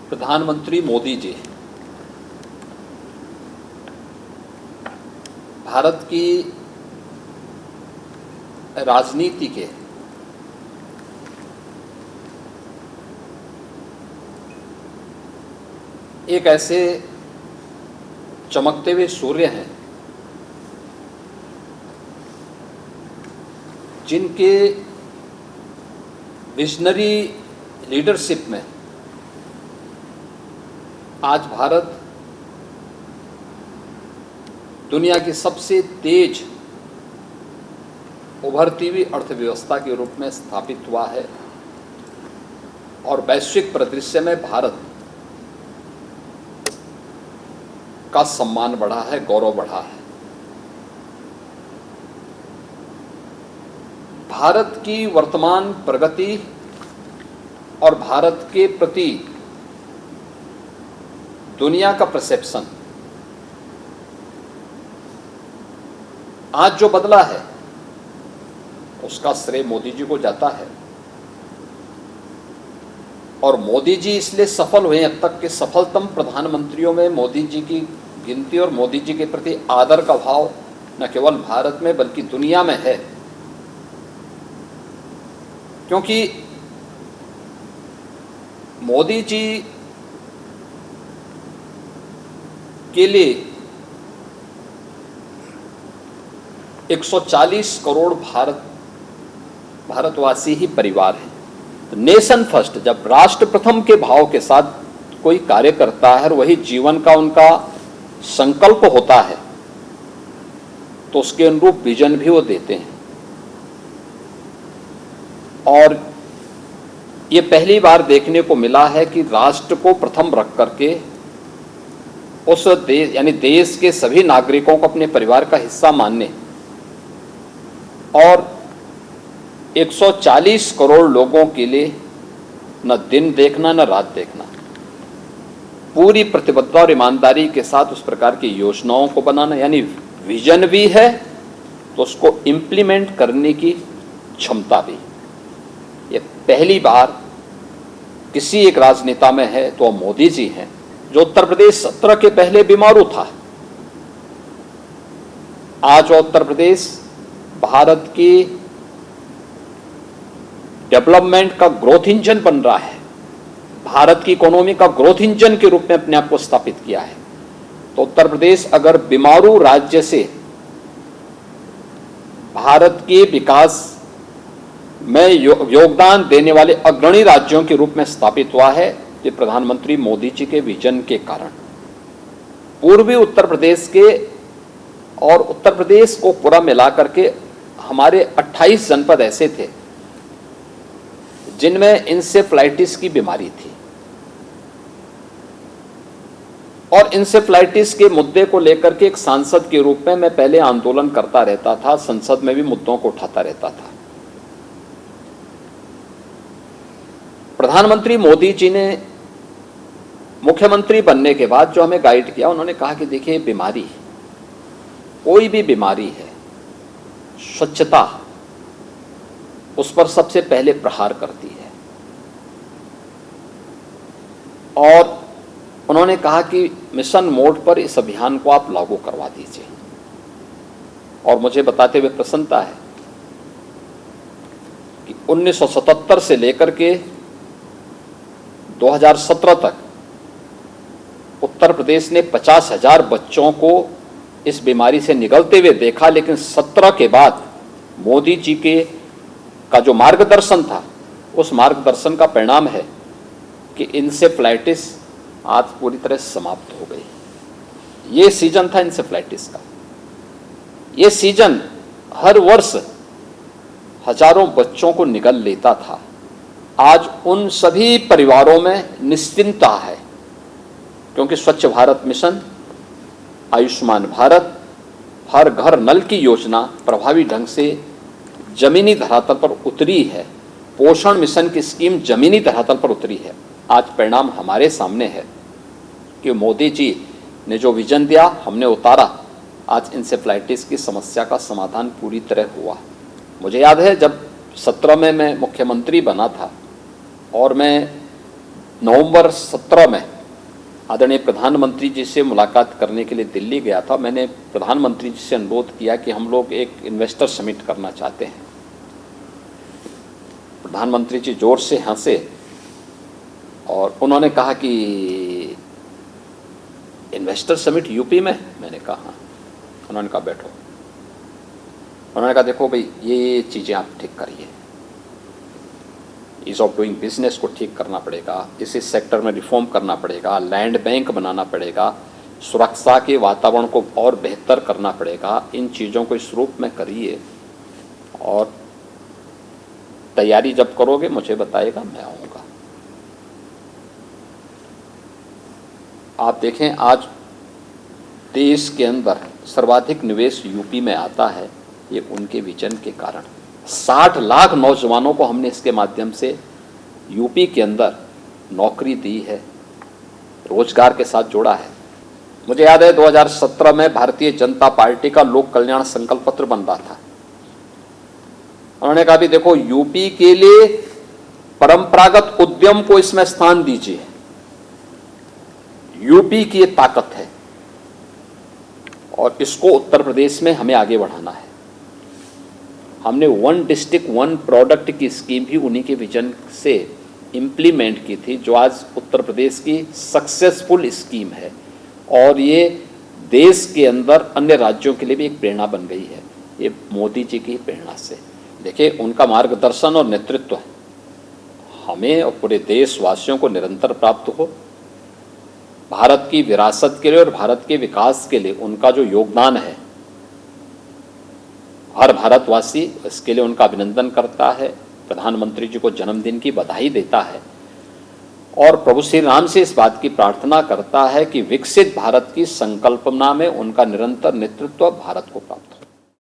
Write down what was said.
प्रधानमंत्री मोदी जी भारत की राजनीति के एक ऐसे चमकते हुए सूर्य हैं जिनके विजनरी लीडरशिप में आज भारत दुनिया की सबसे तेज उभरती हुई अर्थव्यवस्था के रूप में स्थापित हुआ है और वैश्विक परिदृश्य में भारत का सम्मान बढ़ा है, गौरव बढ़ा है। भारत की वर्तमान प्रगति और भारत के प्रति दुनिया का परसेप्शन आज जो बदला है उसका श्रेय मोदी जी को जाता है और मोदी जी इसलिए सफल हुए। अब तक के सफलतम प्रधानमंत्रियों में मोदी जी की गिनती और मोदी जी के प्रति आदर का भाव न केवल भारत में बल्कि दुनिया में है, क्योंकि मोदी जी के लिए 140 करोड़ भारतवासी ही परिवार हैं। तो नेशन फर्स्ट, जब राष्ट्र प्रथम के भाव के साथ कोई कार्य करता है और वही जीवन का उनका संकल्प होता है तो उसके अनुरूप विजन भी वो देते हैं। और ये पहली बार देखने को मिला है कि राष्ट्र को प्रथम रख करके उस देश यानी देश के सभी नागरिकों को अपने परिवार का हिस्सा मानने और 140 करोड़ लोगों के लिए न दिन देखना न रात देखना, पूरी प्रतिबद्धता और ईमानदारी के साथ उस प्रकार की योजनाओं को बनाना, यानी विजन भी है तो उसको इम्प्लीमेंट करने की क्षमता भी। ये पहली बार किसी एक राजनेता में है तो मोदी जी हैं, जो उत्तर प्रदेश 17 के पहले बीमारू था। आज उत्तर प्रदेश भारत की डेवलपमेंट का ग्रोथ इंजन बन रहा है, भारत की इकोनॉमी का ग्रोथ इंजन के रूप में अपने आप को स्थापित किया है। तो उत्तर प्रदेश अगर बीमारू राज्य से भारत के विकास में योगदान देने वाले अग्रणी राज्यों के रूप में स्थापित हुआ है, ये प्रधानमंत्री मोदी जी के विजन के कारण। पूर्वी उत्तर प्रदेश के और उत्तर प्रदेश को पूरा मिला करके हमारे 28 जनपद ऐसे थे जिनमें इंसेफ्लाइटिस की बीमारी थी और इंसेफ्लाइटिस के मुद्दे को लेकर के एक सांसद के रूप में मैं पहले आंदोलन करता रहता था, संसद में भी मुद्दों को उठाता रहता था। प्रधानमंत्री मोदी जी ने मुख्यमंत्री बनने के बाद जो हमें गाइड किया, उन्होंने कहा कि देखिए बीमारी, कोई भी बीमारी है, स्वच्छता उस पर सबसे पहले प्रहार करती है। और उन्होंने कहा कि मिशन मोड पर इस अभियान को आप लागू करवा दीजिए। और मुझे बताते हुए प्रसन्नता है कि 1977 से लेकर के 2017 तक उत्तर प्रदेश ने 50,000 बच्चों को इस बीमारी से निगलते हुए देखा, लेकिन 17 के बाद मोदी जी का जो मार्गदर्शन था, उस मार्गदर्शन का परिणाम है कि इंसेफ्लाइटिस आज पूरी तरह समाप्त हो गई। ये सीजन था इंसेफ्लाइटिस का, ये सीजन हर वर्ष हजारों बच्चों को निगल लेता था। आज उन सभी परिवारों में निश्चिंतता है, क्योंकि स्वच्छ भारत मिशन, आयुष्मान भारत, हर घर नल की योजना प्रभावी ढंग से जमीनी धरातल पर उतरी है। पोषण मिशन की स्कीम जमीनी धरातल पर उतरी है। आज परिणाम हमारे सामने है कि मोदी जी ने जो विजन दिया, हमने उतारा। आज इंसेफ्लाइटिस की समस्या का समाधान पूरी तरह हुआ। मुझे याद है जब 17 में मैं मुख्यमंत्री बना था और मैं नवंबर 17 में आदरणीय प्रधानमंत्री जी से मुलाकात करने के लिए दिल्ली गया था। मैंने प्रधानमंत्री जी से अनुरोध किया कि हम लोग एक इन्वेस्टर समिट करना चाहते हैं। प्रधानमंत्री जी जोर से हंसे और उन्होंने कहा कि इन्वेस्टर समिट यूपी में? मैंने कहा हाँ। उन्होंने कहा बैठो। उन्होंने कहा देखो भाई, ये चीज़ें आप ठीक करिए, ईज ऑफ डूइंग बिजनेस को ठीक करना पड़ेगा, इसी सेक्टर में रिफॉर्म करना पड़ेगा, लैंड बैंक बनाना पड़ेगा, सुरक्षा के वातावरण को और बेहतर करना पड़ेगा। इन चीज़ों को इस रूप में करिए और तैयारी जब करोगे मुझे बताइएगा, मैं आऊँगा। आप देखें आज देश के अंदर सर्वाधिक निवेश यूपी में आता है, ये उनके विजन के कारण। 60 लाख नौजवानों को हमने इसके माध्यम से यूपी के अंदर नौकरी दी है, रोजगार के साथ जोड़ा है। मुझे याद है 2017 में भारतीय जनता पार्टी का लोक कल्याण संकल्प पत्र बन रहा था। उन्होंने कहा भी देखो, यूपी के लिए परंपरागत उद्यम को इसमें स्थान दीजिए, यूपी की ये ताकत है और इसको उत्तर प्रदेश में हमें आगे बढ़ाना है। हमने 1 डिस्ट्रिक्ट 1 प्रोडक्ट की स्कीम भी उन्हीं के विजन से इम्प्लीमेंट की थी, जो आज उत्तर प्रदेश की सक्सेसफुल स्कीम है और ये देश के अंदर अन्य राज्यों के लिए भी एक प्रेरणा बन गई है। ये मोदी जी की प्रेरणा से, देखिए उनका मार्गदर्शन और नेतृत्व हमें और पूरे देशवासियों को निरंतर प्राप्त हो। भारत की विरासत के लिए और भारत के विकास के लिए उनका जो योगदान है, हर भारतवासी इसके लिए उनका अभिनंदन करता है, प्रधानमंत्री जी को जन्मदिन की बधाई देता है और प्रभु श्री राम से इस बात की प्रार्थना करता है कि विकसित भारत की संकल्पना में उनका निरंतर नेतृत्व भारत को प्राप्त